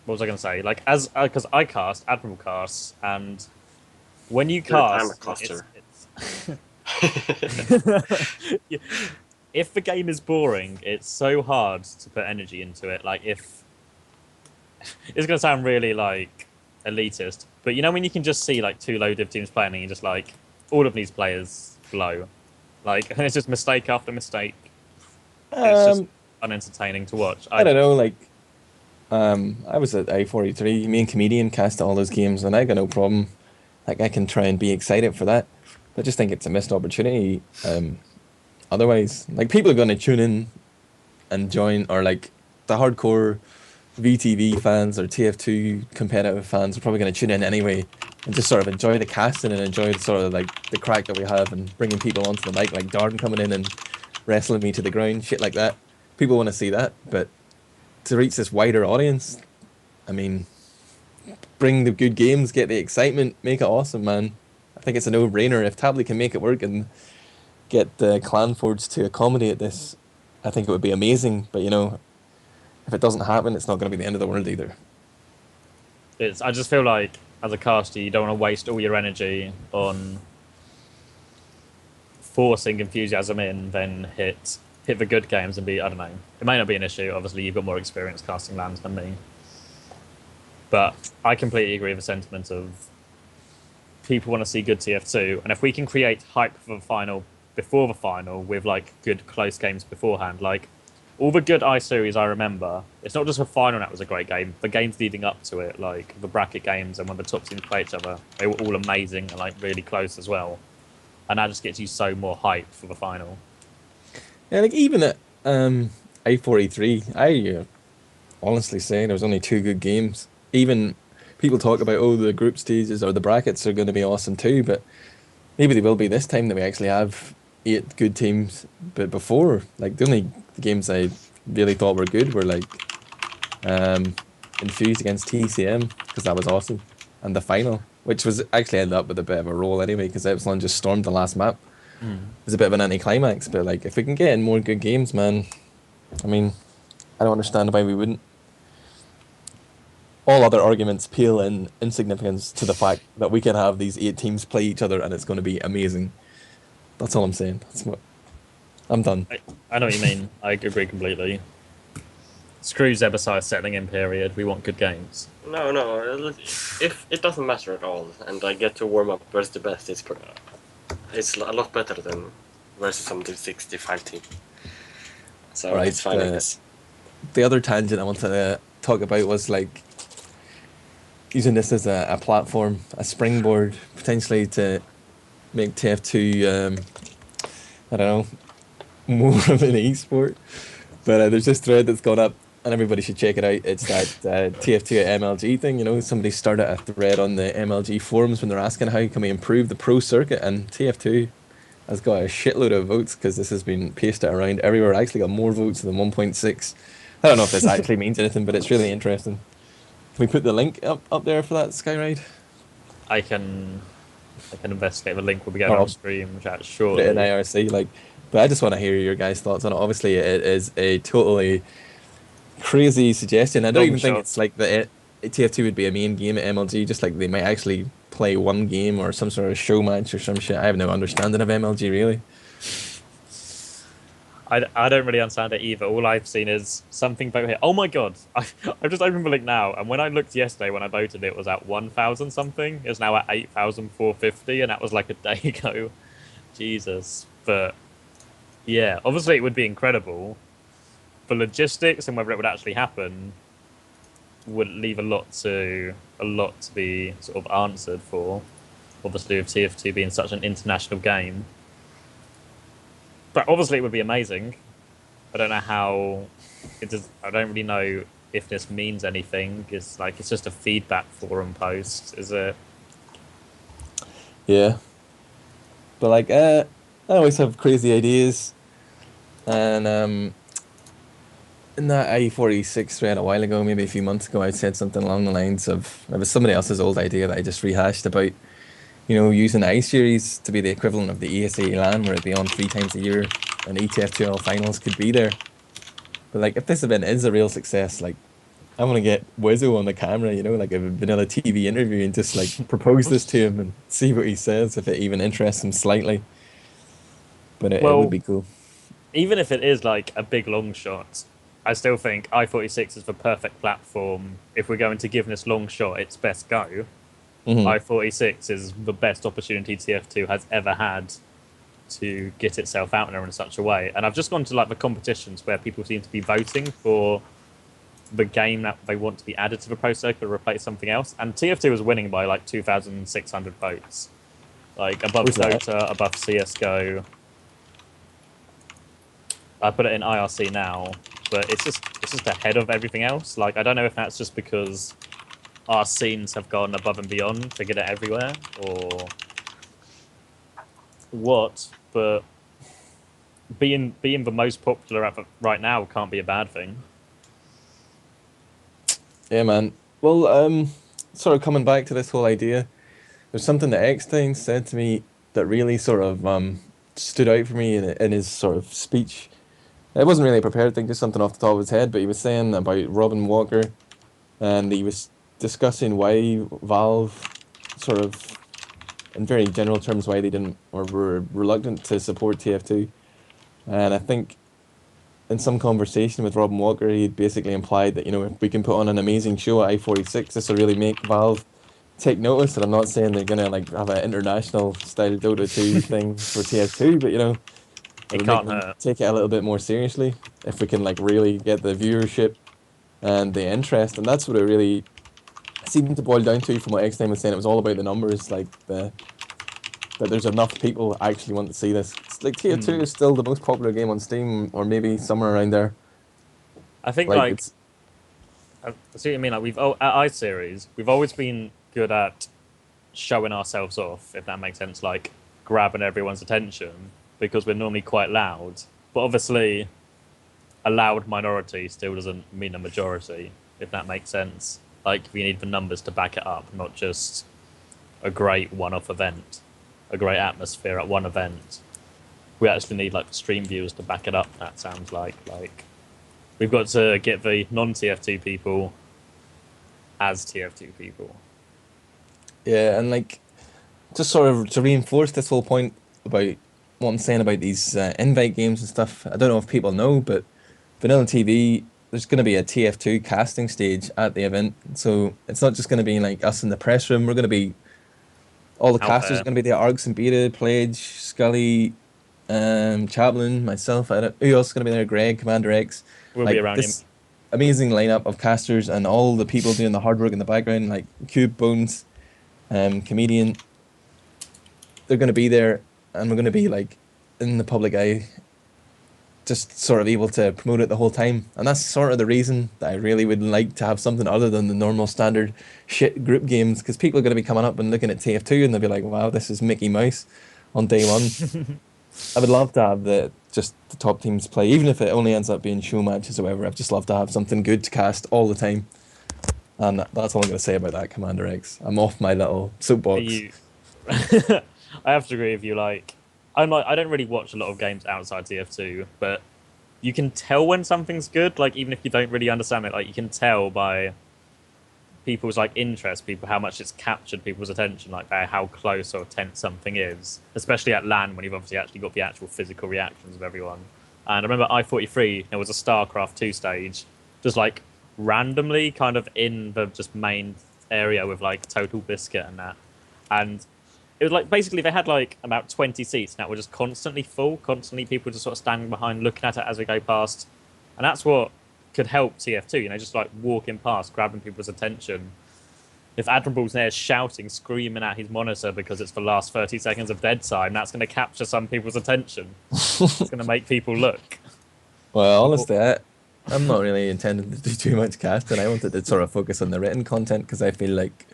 what was I going to say? Like, as because I cast Admirable casts, and when you I'm a cast, caster. Yeah, if the game is boring, it's so hard to put energy into it. Like, if it's going to sound really like elitist, but you know when you can just see like two low div teams playing, and you're just like, all of these players blow, like, and it's just mistake after mistake. It's just Um, unentertaining to watch. I don't know, like, I was at I-43, me and Comedian cast all those games, and I got no problem. Like, I can try and be excited for that. I just think it's a missed opportunity. Otherwise, like, people are going to tune in and join, or like the hardcore VTV fans or TF2 competitive fans are probably going to tune in anyway and just sort of enjoy the casting and enjoy sort of like the crack that we have and bringing people onto the mic, like Darden coming in and wrestling me to the ground, shit like that. People want to see that, but to reach this wider audience, I mean, bring the good games, get the excitement, make it awesome, man. I think it's a no-brainer. If Tably can make it work and get the Clan Forge to accommodate this, I think it would be amazing. But you know, if it doesn't happen, it's not going to be the end of the world either. I just feel like as a caster, you don't want to waste all your energy on forcing enthusiasm in, then hit the good games and be, I don't know. It may not be an issue. Obviously, you've got more experience casting lands than me, but I completely agree with the sentiment of people want to see good TF2, and if we can create hype for the final before the final with like good close games beforehand, like all the good I series I remember, it's not just the final that was a great game. The games leading up to it, like the bracket games and when the top teams play each other, they were all amazing and like really close as well. And that just gets you so more hype for the final. Yeah, like even at I-43, I honestly say there was only two good games. Even people talk about, oh, the group stages or the brackets are going to be awesome too, but maybe they will be this time that we actually have eight good teams. But before, like the only games I really thought were good were like um, Infused against TCM because that was awesome, and the final, which was actually ended up with a bit of a roll anyway because Epsilon just stormed the last map. It was a bit of an anticlimax, but like if we can get in more good games, man, I mean, I don't understand why we wouldn't. All other arguments pale in insignificance to the fact that we can have these eight teams play each other and it's going to be amazing. That's all I'm saying. That's what I'm done. I know what you mean. I agree completely. Screw Zebbosai settling in period. We want good games. No. If it doesn't matter at all, and I get to warm up versus the best, it's a lot better than versus some 65 team. So All right. it's fine, I guess. The other tangent I wanted to talk about was like using this as a platform, a springboard, potentially to make TF2, I don't know, more of an esport. But there's this thread that's gone up, and everybody should check it out. It's that TF2 at MLG thing. You know, somebody started a thread on the MLG forums when they're asking how can we improve the pro circuit, and TF2 has got a shitload of votes because this has been pasted around everywhere. It actually got more votes than 1.6. I don't know if this actually means anything, but it's really interesting. Can we put the link up there for that, Skyride? I can investigate. The link will be going Or on I'll stream chat put it shortly. in IRC, like, but I just want to hear your guys' thoughts on it. Obviously, it is a totally crazy suggestion. I don't Long even think shot. it's like the TF2 would be a main game at MLG. Just like they might actually play one game or some sort of show match or some shit. I have no understanding of MLG really. I don't really understand it either. All I've seen is something vote here. Oh my god! I've just opened the link now, and when I looked yesterday when I voted, it was at 1,000 something. It's now at 8,450, and that was like a day ago. Jesus, but yeah, obviously it would be incredible. The logistics and whether it would actually happen would leave a lot to be sort of answered for. Obviously, with TF2 being such an international game. But obviously, it would be amazing. I don't know how. It does. I don't really know if this means anything. It's just a feedback forum post, is it? Yeah, but like I always have crazy ideas, and in that I-46 thread a while ago, maybe a few months ago, I said something along the lines of it was somebody else's old idea that I just rehashed about, you know, using the I-Series to be the equivalent of the ESA LAN, where it'd be on 3 times a year, and ETF2L finals could be there. But like, if this event is a real success, like, I want to get Wizzo on the camera, you know, like a vanilla TV interview, and just like propose this to him and see what he says, if it even interests him slightly. But it would Well, be cool. even if it is like a big long shot, I still think I-46 is the perfect platform. If we're going to give this long shot its best go, Hmm. I-46 is the best opportunity TF2 has ever had to get itself out there in such a way. And I've just gone to like the competitions where people seem to be voting for the game that they want to be added to the pro circuit or replace something else. And TF2 was winning by like 2,600 votes, like above Where's that? Dota, above CS:GO. I put it in IRC now, but it's just ahead of everything else. Like I don't know if that's just because our scenes have gone above and beyond to get it everywhere, or what, but being the most popular right now can't be a bad thing. Yeah, man. Well, sort of coming back to this whole idea, there's something that Eckstein said to me that really sort of stood out for me in his sort of speech. It wasn't really a prepared thing, just something off the top of his head, but he was saying about Robin Walker, and he was discussing why Valve sort of, in very general terms, why they didn't or were reluctant to support TF2. And I think in some conversation with Robin Walker, he basically implied that, you know, if we can put on an amazing show at I-46, this will really make Valve take notice. And I'm not saying they're gonna like have an international style Dota 2 thing for TF2, but you know, it It would make can't them hurt. take it a little bit more seriously if we can like really get the viewership and the interest. And that's what it really seemed to boil down to from what X-Time was saying. It was all about the numbers, like that there's enough people actually want to see this. It's like TF2 Hmm. is still the most popular game on Steam, or maybe somewhere around there. I think Like like it's I see what you mean. Like at iSeries, we've always been good at showing ourselves off, if that makes sense. Like grabbing everyone's attention because we're normally quite loud. But obviously, a loud minority still doesn't mean a majority, if that makes sense. Like we need the numbers to back it up, not just a great one-off event, a great atmosphere at one event. We actually need like stream viewers to back it up. That sounds like we've got to get the non-TF2 people as TF2 people. yeah, and like just sort of to reinforce this whole point about what I'm saying about these invite games and stuff. I don't know if people know, but Vanilla TV, there's going to be a TF2 casting stage at the event. So it's not just going to be like us in the press room. We're going to be all the Out casters are there, going to be there. Args and Beta, Pledge, Scully, Chaplin, myself. I don't, who else is going to be there? Greg, CommanderX. we'll be Like around him. this amazing lineup of casters and all the people doing the hard work in the background, like Cube, Bones, Comedian. They're going to be there, and we're going to be like in the public eye, just sort of able to promote it the whole time. And that's sort of the reason that I really would like to have something other than the normal standard shit group games, because people are going to be coming up and looking at TF2 and they'll be like, wow, this is Mickey Mouse on day one. I would love to have the just the top teams play, even if it only ends up being show matches or whatever. I'd just love to have something good to cast all the time. And that's all I'm going to say about that, Commander X. I'm off my little Are soapbox. you? I have to agree with you. Like, I don't really watch a lot of games outside TF2, but you can tell when something's good. Like, even if you don't really understand it, like you can tell by people's like interest, people how much it's captured people's attention, like by how close or tense something is. Especially at LAN when you've obviously actually got the actual physical reactions of everyone. And I remember I-43, there was a StarCraft 2 stage, just like randomly kind of in the just main area with like Total Biscuit and that. And it was like basically they had like about 20 seats and that were just constantly full, constantly people just sort of standing behind looking at it as we go past. And that's what could help TF2, you know, just like walking past, grabbing people's attention. If Admirable's there shouting, screaming at his monitor because it's the last 30 seconds of dead time, that's going to capture some people's attention. It's going to make people look. Well, honestly, I'm not really intending to do too much casting. I wanted to sort of focus on the written content because I feel like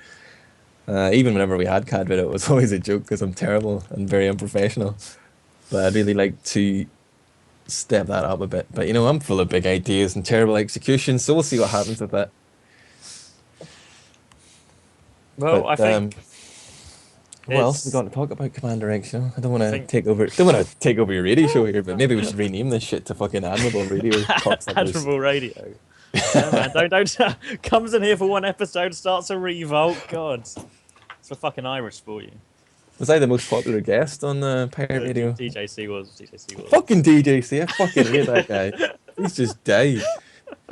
even whenever we had CAD video, it was always a joke because I'm terrible and very unprofessional. But I'd really like to step that up a bit. But you know, I'm full of big ideas and terrible execution, so we'll see what happens with that. Well, I But think what else we it's. got to talk about, Commander X? You know, I don't want I to think take over. Don't want to take over your radio show here, but maybe we should rename this shit to fucking Admirable Radio, cocksuckers. Admirable Radio. Yeah, man, don't comes in here for one episode, starts a revolt. God, it's the fucking Irish for you. Was I the most popular guest on the Pirate Radio? DJC was. DJC was. Fucking DJC, I fucking hate that guy. He's just died.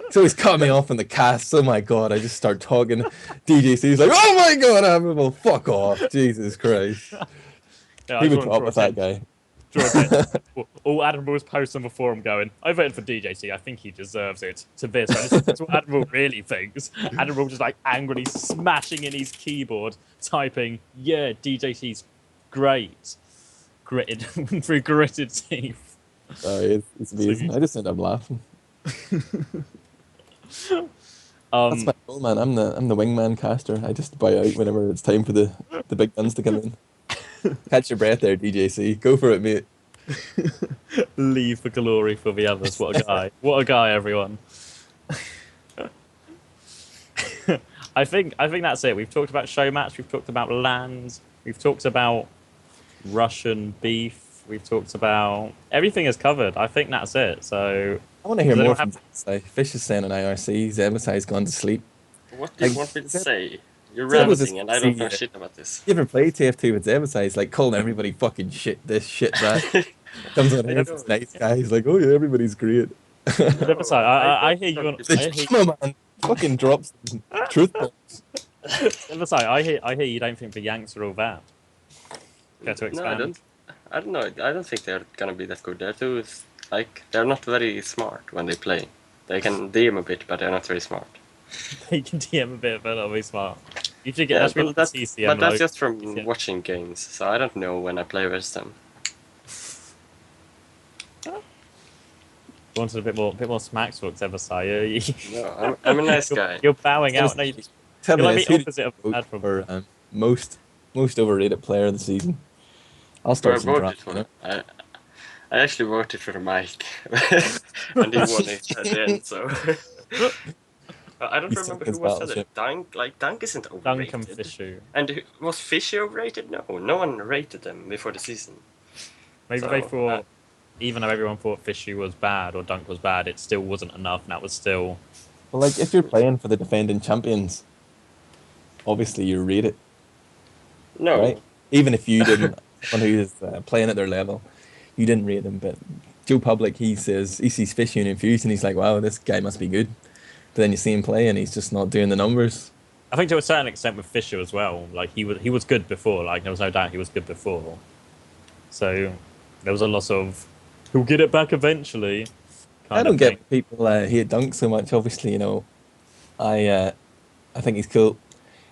He's always cut me off in the cast. Oh my god, I just start talking. DJC's like, oh my god, Admirable, fuck off. Jesus Christ. Yeah, He would put up with that guy. All Admirable's posts on the forum going, I voted for DJC, I think he deserves it. To this, that's what Admiral really thinks. Admiral just like angrily smashing in his keyboard, typing, yeah, DJC's great. Gritted through gritted teeth. It's amazing. I just end up laughing. That's my goal, man. I'm the wingman caster. I just buy out whenever it's time for the big guns to come in. Catch your breath there, DJC. Go for it, mate. Leave the glory for the others. What a guy. What a guy, everyone. I think that's it. We've talked about show match, we've talked about lands, we've talked about Russian beef, we've talked about everything is covered. I think that's it. So I want to hear more from Zebbosai. Fish is saying on IRC, Zebbosai's gone to sleep. What do you want me to say? You're ranting and I don't know shit about this. You ever played TF2 with Zebbosai? He's like calling everybody fucking shit this, shit that. Comes on here, it's nice guy. He's like, oh yeah, everybody's great. Zebbosai, I hear you on... Come on, man. Fucking drops truth bombs. Zebbosai, I hear you don't think the Yanks are all that. Care to expand? No, I don't know. I don't think they're gonna be that good. They're not very smart when they play. They can DM a bit, but they're not very smart. They can DM a bit, but not very smart. You should get that's TCM. But that's just from watching games, so I don't know when I play with them. Wanted a bit more smacks for Zebbosai. No, I'm a nice guy. You're bowing out. No, Tell me like this, the who opposite of vote Admirable. for most overrated player of the season? I'll start some drafts. I actually voted for Mike, and he won it at the end. So I don't remember who was it. Dunk isn't overrated. Dunk and Fishy. And was Fishy overrated? No one rated them before the season. Maybe they thought, even though everyone thought Fishy was bad or Dunk was bad, it still wasn't enough. And that was still. Well, like if you're playing for the defending champions, obviously you rate it. No. Right? Even if you didn't, someone who is playing at their level, you didn't rate them. But Joe Public, he sees Fishy and Infused, and he's like, wow, this guy must be good. But then you see him play, and he's just not doing the numbers. I think to a certain extent with Fisher as well. Like he was good before. Like there was no doubt he was good before. So there was a lot of he'll get it back eventually. I don't get people hate Dunk so much. Obviously, I think he's cool.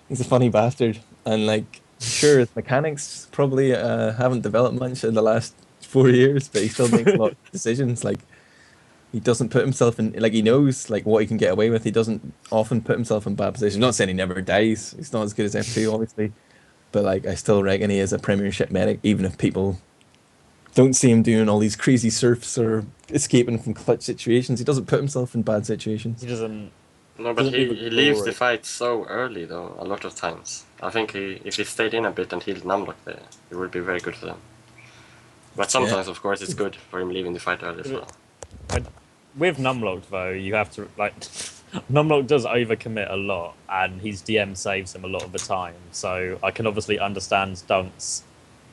He's a funny bastard, and like sure his mechanics probably haven't developed much in the last 4 years, but he still makes a lot of decisions. Like he doesn't put himself in, like he knows like what he can get away with. He doesn't often put himself in bad positions. I'm not saying he never dies. He's not as good as F2 obviously, but like I still reckon he is a Premiership medic, even if people don't see him doing all these crazy surfs or escaping from clutch situations. He doesn't put himself in bad situations. He doesn't. No, but he leaves the fight so early though. A lot of times, I think if he stayed in a bit and healed Numlock there, it would be very good for them. But sometimes, of course, it's good for him leaving the fight early as well. With Numlock though, you have to like. Numlock does overcommit a lot, and his DM saves him a lot of the time. So I can obviously understand Dunk's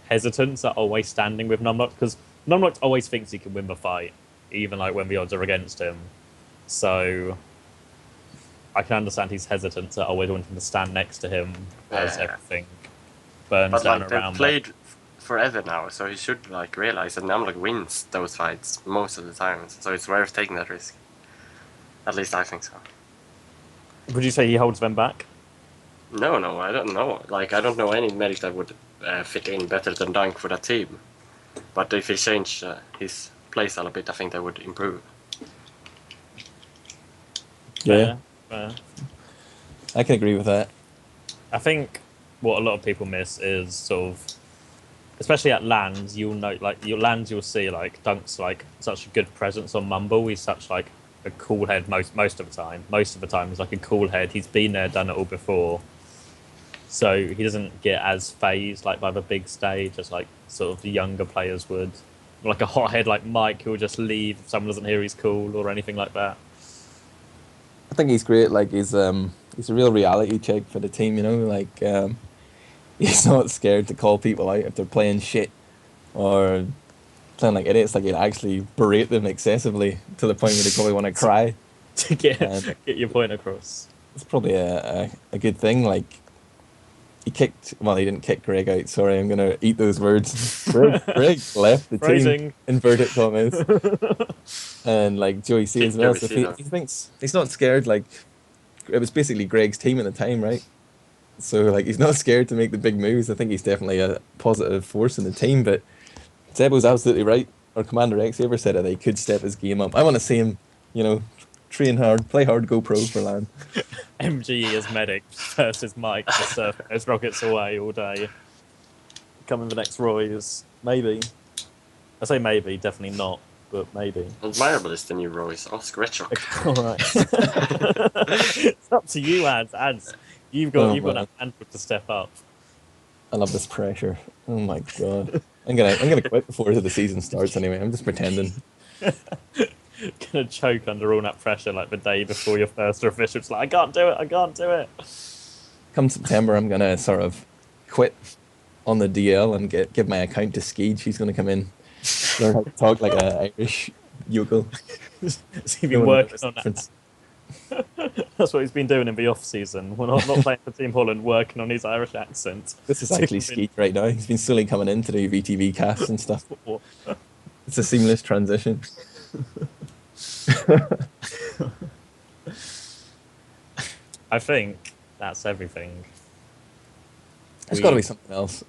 hesitance at always standing with Numlock, because Numlock always thinks he can win the fight, even like when the odds are against him. So I can understand his hesitance at always wanting to stand next to him as everything burns down around. But they've played forever now, so he should like realize that Numlock wins those fights most of the time. So it's worth taking that risk. At least I think so. Would you say he holds them back? No, I don't know. Like I don't know any medic that would fit in better than Dunk for that team. But if he changed his playstyle a bit, I think that would improve. Yeah. I can agree with that. I think what a lot of people miss is sort of, especially at lands, you'll know, like your lands, you'll see like Dunk's like such a good presence on Mumble. He's such like a cool head most of the time. Most of the time, he's like a cool head. He's been there, done it all before. So he doesn't get as phased like by the big stage as like sort of the younger players would. Like a hothead like Mike who will just leave if someone doesn't hear he's cool or anything like that. think he's great. Like he's a real reality check for the team. You know, like he's not scared to call people out if they're playing shit or playing like idiots. Like he'd actually berate them excessively to the point where they probably want to cry. To get your point across. It's probably a good thing. Like he kicked. Well, he didn't kick Greg out. Sorry, I'm gonna eat those words. Greg left the team. Inverted commas. And like Joey C as well. So he thinks he's not scared. Like it was basically Greg's team at the time, right? So like he's not scared to make the big moves. I think he's definitely a positive force in the team. But Zebo's absolutely right. Or CommanderX ever said that he could step his game up. I want to see him, you know, train hard, play hard, go pro for LAN. MGE as medic versus Mike just as rockets away all day. Coming the next Roy's. Maybe. I say maybe, definitely not, but maybe. Admirable is the new Roy's. Oh, Scratchrock. Alright. It's up to you, Ads. You've got a handful to step up. I love this pressure. Oh my god. I'm gonna quit before the season starts anyway. I'm just pretending. Gonna choke under all that pressure like the day before your first official. It's like, I can't do it. Come September, I'm gonna sort of quit on the DL and give my account to Skeege. He's gonna come in, learn how to talk like an Irish yokel. Has he been working on that? That's what he's been doing in the off season. We're not playing for Team Holland, working on his Irish accent. This is actually Skeege right now. He's been slowly coming in to do VTV casts and stuff. It's a seamless transition. I think that's everything. There's got to be something else.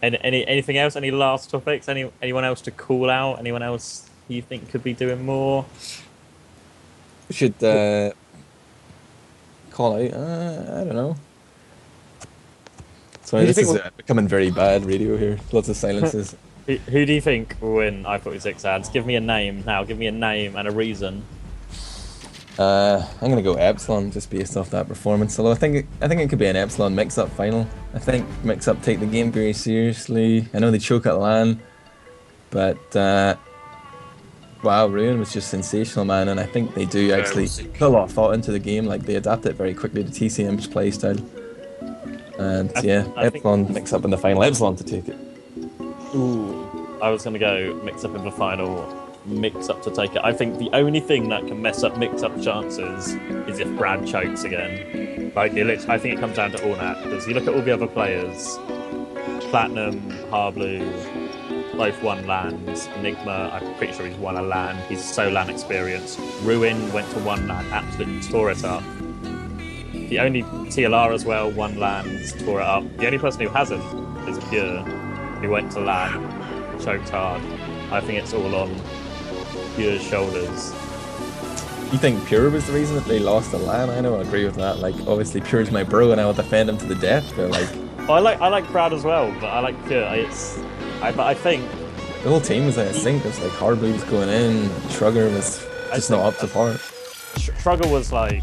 Anything else? Any last topics? Anyone else to call out? Anyone else you think could be doing more? We should call out. I don't know. Sorry, this is becoming very bad radio here. Lots of silences. Who do you think will win I-46 Ads? Give me a name now. Give me a name and a reason. I'm gonna go Epsilon just based off that performance. Although I think it could be an Epsilon mix-up final. I think mix-up take the game very seriously. I know they choke at LAN, but wow, Ruin was just sensational, man. And I think they do actually put a lot of thought into the game. Like they adapt it very quickly to TCM's playstyle. And Epsilon mix-up in the final. Epsilon to take it. Ooh, I was going to go mix-up in the final, mix-up to take it. I think the only thing that can mess up mix-up chances is if Brad chokes again. Like, I think it comes down to all that, because you look at all the other players, Platinum, Harblue, both won LANs. Enigma, I'm pretty sure he's won a LAN. He's so LAN experienced. Ruin went to one LAN, absolutely tore it up. The only TLR as well, won LANs, tore it up. The only person who hasn't is Pure, who went to LAN, choked hard. I think it's all on Pure's shoulders. You think Pure was the reason that they lost the LAN? I don't agree with that. Like, obviously Pure's my bro and I will defend him to the death, but like... Well, I like Brad as well, but I like Pure. But I think... The whole team was out of sync. It was like Harblue was going in, Shrugger was just not up to par. Shrugger was like...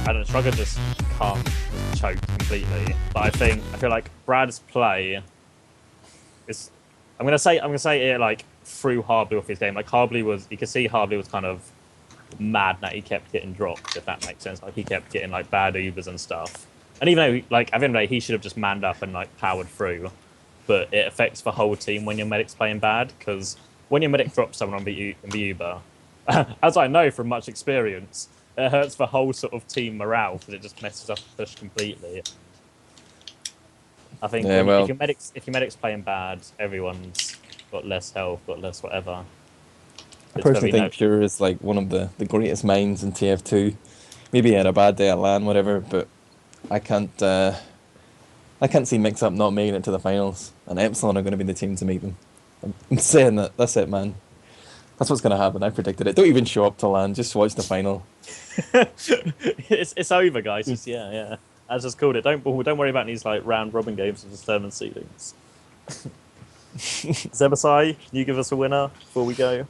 I don't know, Shrugger just can't choke completely. But I feel like Brad's play... I'm gonna say it like through Harblue off his game. Like you could see Harblue was kind of mad that he kept getting dropped, if that makes sense. Like he kept getting like bad Ubers and stuff. And even though like at the end of the day he should have just manned up and like powered through, but it affects the whole team when your medic's playing bad, because when your medic drops someone on the Uber, as I know from much experience, it hurts the whole sort of team morale because it just messes up the push completely. I think if your medic's playing bad, everyone's got less health, got less whatever. I personally think Pure is like one of the greatest minds in TF2. Maybe he had a bad day at LAN, whatever, but I can't see Mix-Up not making it to the finals, and Epsilon are going to be the team to make them. I'm saying that. That's it, man. That's what's going to happen. I predicted it. Don't even show up to LAN. Just watch the final. It's over, guys. Just, yeah. I just called it. Don't worry about these like round robin games of determined seedings. Zebbosai, can you give us a winner before we go?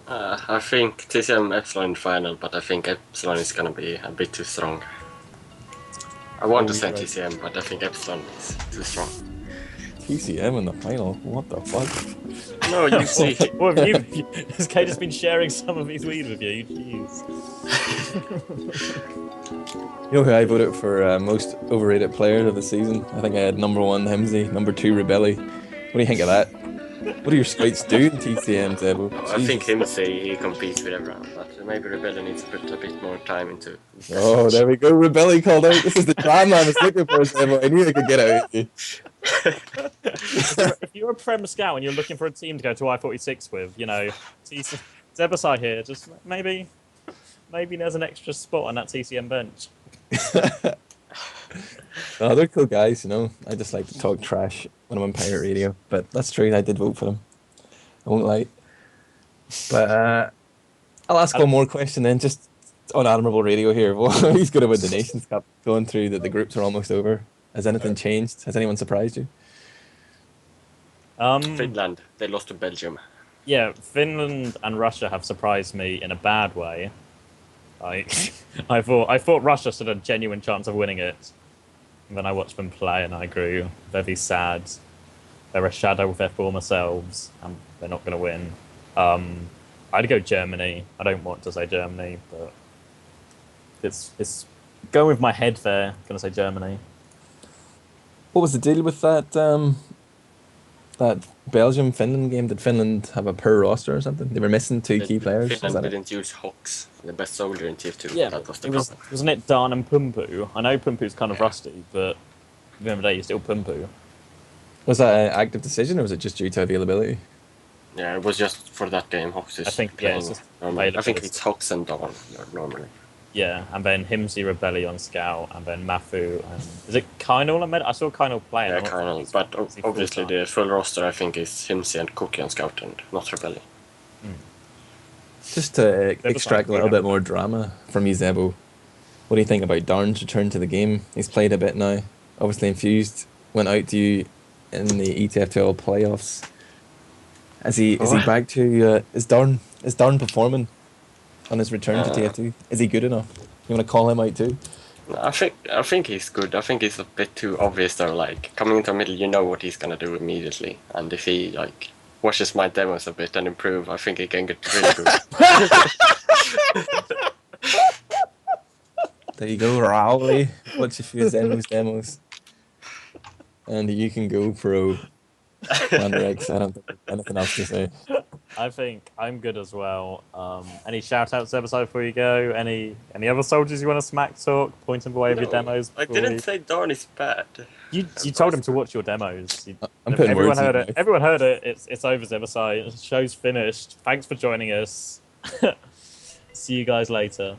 I think TCM Epsilon in final, but I think Epsilon is gonna be a bit too strong. I want to say TCM, but I think Epsilon is too strong. TCM in the final. What the fuck? No, you see. What have you? Has Kaidus been sharing some of his weed with you? Jeez. You know who I voted for most overrated player of the season? I think I had number 1 Himsey, number 2 Rebelli. What do you think of that? What do your scouts do in TCM, Zebo? I think him say he competes with everyone, but maybe Rebellion needs to put a bit more time into. Oh, there we go. Rebelli called out. This is the drama I was looking for, Zebo. I knew I could get out of you. If you're a Prem scout and you're looking for a team to go to I-46 with, you know, Zebbosai here, just maybe there's an extra spot on that TCM bench. No, they're cool guys, you know. I just like to talk trash when I'm on pirate radio, but that's true. I did vote for them. I won't lie. But I'll ask one more question then, just on Admirable Radio here. Well, who's going to win the Nations Cup? Going through that the groups are almost over. Has anything changed? Has anyone surprised you? Finland. They lost to Belgium. Yeah, Finland and Russia have surprised me in a bad way. I thought Russia stood a genuine chance of winning it. And then I watched them play and I grew very sad. They're a shadow of their former selves and they're not going to win. I'd go Germany. I don't want to say Germany, but it's going with my head there. I'm going to say Germany. What was the deal with that that Belgium-Finland game? Did Finland have a poor roster or something? They were missing 2 key players. Finland didn't use Hawks, the best soldier in TF2. Yeah, that was the problem. Wasn't it Dan and Pumpu? I know Pumpu's kind of rusty, but at the end of the day, he's still Pumpu. Was that an active decision or was it just due to availability? Yeah, it was just for that game. Hawks is I think, yeah, it's just normally. I think it's Hawks and Dawn normally. Yeah, and then Himsey Rebellion Scout, and then Mafu, and is it Kynal? I saw Kynal playing. Yeah, Kynal, but obviously the full roster I think is Himsey and Cookie on Scout and not Rebellion. Just to extract a little bit more drama from you, Zebo, what do you think about Darn's return to the game? He's played a bit now, obviously infused, went out to you in the ETF2 playoffs. Is he back to is Darn performing on his return to TF2? Is he good enough? You want to call him out too? I think he's good. I think it's a bit too obvious though. Like coming into the middle, you know what he's gonna do immediately, and if he like watches my demos a bit and improve, I think he can get really good. There you go, Rowley. Watch a few demos, and you can go pro. CommanderX. I don't think there's anything else to say. I think I'm good as well. Any shout outs episode before you go? Any other soldiers you want to smack talk? Point them away with your demos. I didn't say Darn is bad. You told him to watch your demos. I'm putting everyone words in heard your it. mouth. Everyone heard it. It's over, Zebbosai. The show's finished. Thanks for joining us. See you guys later.